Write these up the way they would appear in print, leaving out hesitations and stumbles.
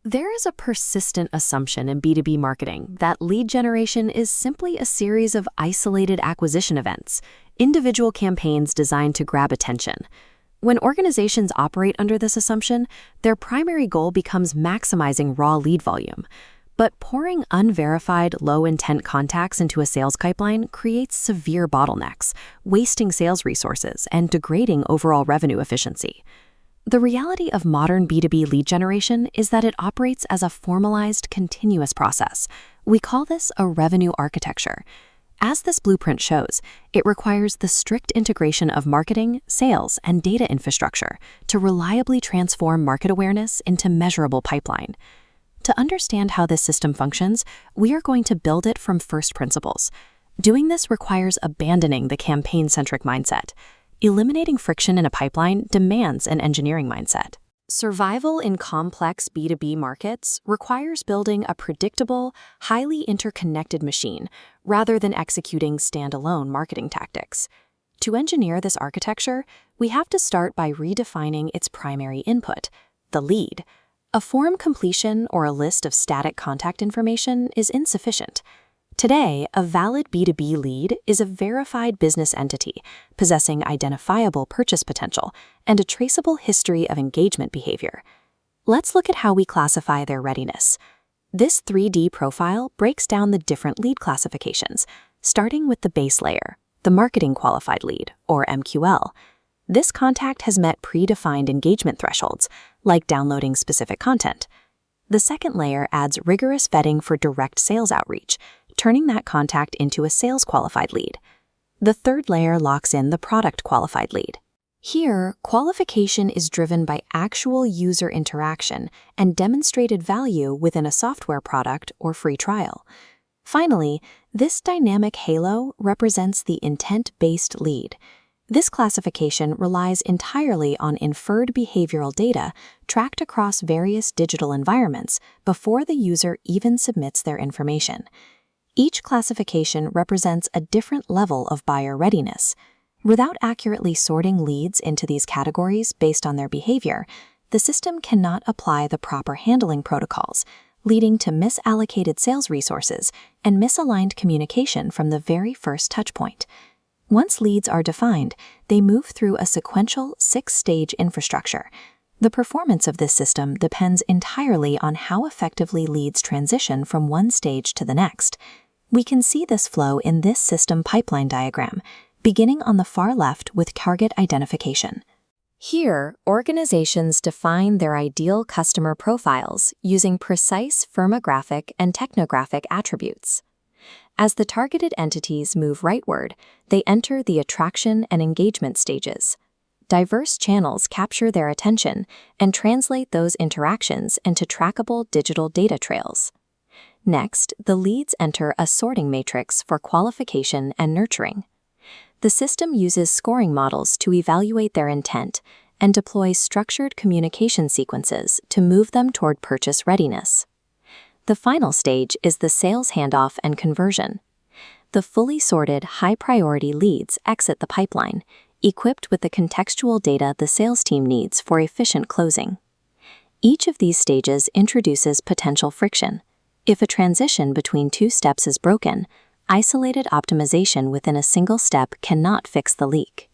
There is a persistent assumption in B2B marketing that lead generation is simply a series of isolated acquisition events, individual campaigns designed to grab attention. When organizations operate under this assumption, their primary goal becomes maximizing raw lead volume. But pouring unverified, low-intent contacts into a sales pipeline creates severe bottlenecks, wasting sales resources and degrading overall revenue efficiency. The reality of modern B2B lead generation is that it operates as a formalized, continuous process. We call this a revenue architecture. As this blueprint shows, it requires the strict integration of marketing, sales, and data infrastructure to reliably transform market awareness into measurable pipeline. To understand how this system functions, we are going to build it from first principles. Doing this requires abandoning the campaign-centric mindset. Eliminating friction in a pipeline demands an engineering mindset. Survival in complex B2B markets requires building a predictable, highly interconnected machine rather than executing standalone marketing tactics. To engineer this architecture, we have to start by redefining its primary input, the lead. A form completion or a list of static contact information is insufficient. Today, a valid B2B lead is a verified business entity possessing identifiable purchase potential and a traceable history of engagement behavior. Let's look at how we classify their readiness. This 3D profile breaks down the different lead classifications, starting with the base layer, the marketing qualified lead, or MQL. This contact has met predefined engagement thresholds, like downloading specific content. The second layer adds rigorous vetting for direct sales outreach, turning that contact into a sales qualified lead. The third layer locks in the product qualified lead. Here, qualification is driven by actual user interaction and demonstrated value within a software product or free trial. Finally, this dynamic halo represents the intent-based lead. This classification relies entirely on inferred behavioral data tracked across various digital environments before the user even submits their information. Each classification represents a different level of buyer readiness. Without accurately sorting leads into these categories based on their behavior, the system cannot apply the proper handling protocols, leading to misallocated sales resources and misaligned communication from the very first touchpoint. Once leads are defined, they move through a sequential 6-stage infrastructure. The performance of this system depends entirely on how effectively leads transition from one stage to the next. We can see this flow in this system pipeline diagram, beginning on the far left with target identification. Here, organizations define their ideal customer profiles using precise firmographic and technographic attributes. As the targeted entities move rightward, they enter the attraction and engagement stages. Diverse channels capture their attention and translate those interactions into trackable digital data trails. Next, the leads enter a sorting matrix for qualification and nurturing. The system uses scoring models to evaluate their intent and deploys structured communication sequences to move them toward purchase readiness. The final stage is the sales handoff and conversion. The fully sorted, high-priority leads exit the pipeline, equipped with the contextual data the sales team needs for efficient closing. Each of these stages introduces potential friction. If a transition between two steps is broken, isolated optimization within a single step cannot fix the leak.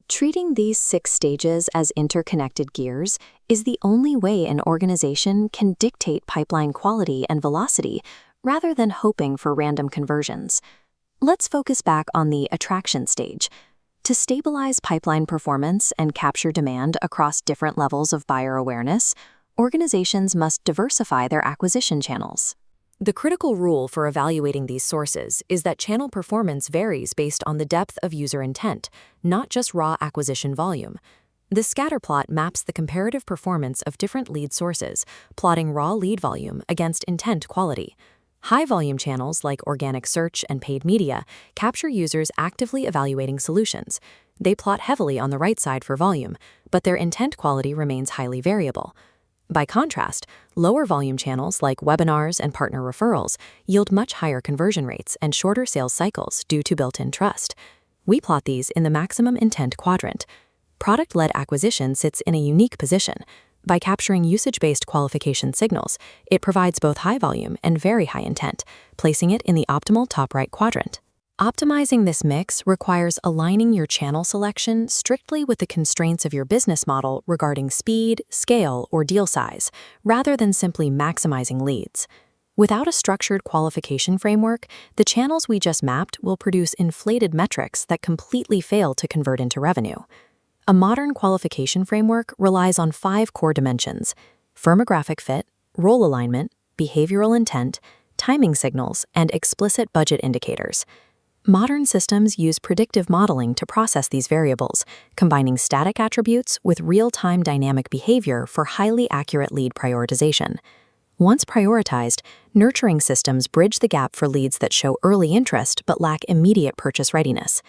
Treating these 6 stages as interconnected gears is the only way an organization can dictate pipeline quality and velocity rather than hoping for random conversions. Let's focus back on the attraction stage. To stabilize pipeline performance and capture demand across different levels of buyer awareness, organizations must diversify their acquisition channels. The critical rule for evaluating these sources is that channel performance varies based on the depth of user intent, not just raw acquisition volume. This scatterplot maps the comparative performance of different lead sources, plotting raw lead volume against intent quality. High-volume channels like organic search and paid media capture users actively evaluating solutions. They plot heavily on the right side for volume, but their intent quality remains highly variable. By contrast, lower volume channels like webinars and partner referrals yield much higher conversion rates and shorter sales cycles due to built-in trust. We plot these in the maximum intent quadrant. Product-led acquisition sits in a unique position. By capturing usage-based qualification signals, it provides both high volume and very high intent, placing it in the optimal top right quadrant. Optimizing this mix requires aligning your channel selection strictly with the constraints of your business model regarding speed, scale, or deal size, rather than simply maximizing leads. Without a structured qualification framework, the channels we just mapped will produce inflated metrics that completely fail to convert into revenue. A modern qualification framework relies on 5 core dimensions: firmographic fit, role alignment, behavioral intent, timing signals, and explicit budget indicators. Modern systems use predictive modeling to process these variables, combining static attributes with real-time dynamic behavior for highly accurate lead prioritization. Once prioritized, nurturing systems bridge the gap for leads that show early interest but lack immediate purchase readiness.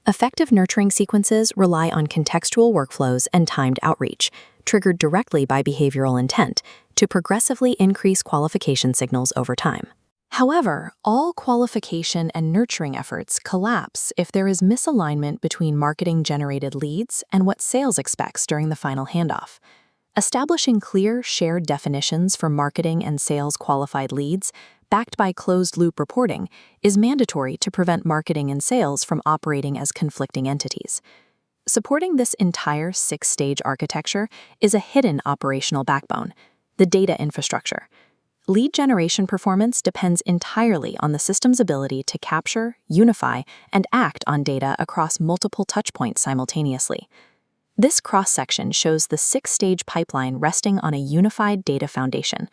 Effective nurturing sequences rely on contextual workflows and timed outreach, triggered directly by behavioral intent, to progressively increase qualification signals over time. However, all qualification and nurturing efforts collapse if there is misalignment between marketing-generated leads and what sales expects during the final handoff. Establishing clear, shared definitions for marketing and sales qualified leads, backed by closed-loop reporting, is mandatory to prevent marketing and sales from operating as conflicting entities. Supporting this entire 6-stage architecture is a hidden operational backbone: the data infrastructure. Lead generation performance depends entirely on the system's ability to capture, unify, and act on data across multiple touchpoints simultaneously. This cross-section shows the 6-stage pipeline resting on a unified data foundation.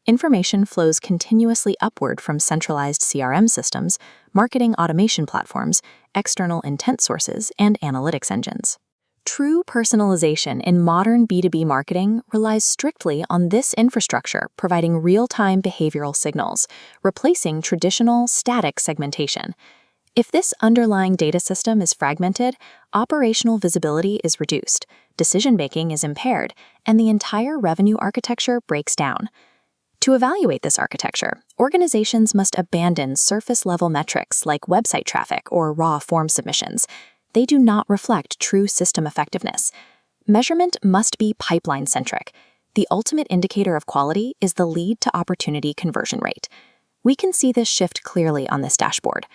Information flows continuously upward from centralized CRM systems, marketing automation platforms, external intent sources, and analytics engines. True personalization in modern B2B marketing relies strictly on this infrastructure providing real-time behavioral signals, replacing traditional static segmentation. If this underlying data system is fragmented, operational visibility is reduced, decision-making is impaired, and the entire revenue architecture breaks down. To evaluate this architecture, organizations must abandon surface-level metrics like website traffic or raw form submissions. They do not reflect true system effectiveness. Measurement must be pipeline-centric. The ultimate indicator of quality is the lead-to-opportunity conversion rate. We can see this shift clearly on this dashboard.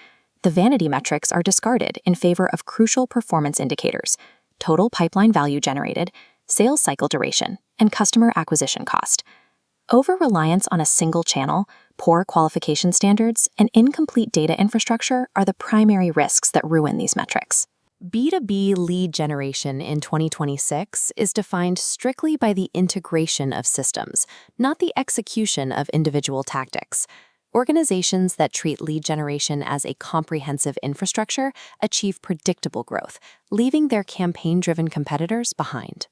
The vanity metrics are discarded in favor of crucial performance indicators: total pipeline value generated, sales cycle duration, and customer acquisition cost. Over-reliance on a single channel, poor qualification standards, and incomplete data infrastructure are the primary risks that ruin these metrics. B2B lead generation in 2026 is defined strictly by the integration of systems, not the execution of individual tactics. Organizations that treat lead generation as a comprehensive infrastructure achieve predictable growth, leaving their campaign-driven competitors behind.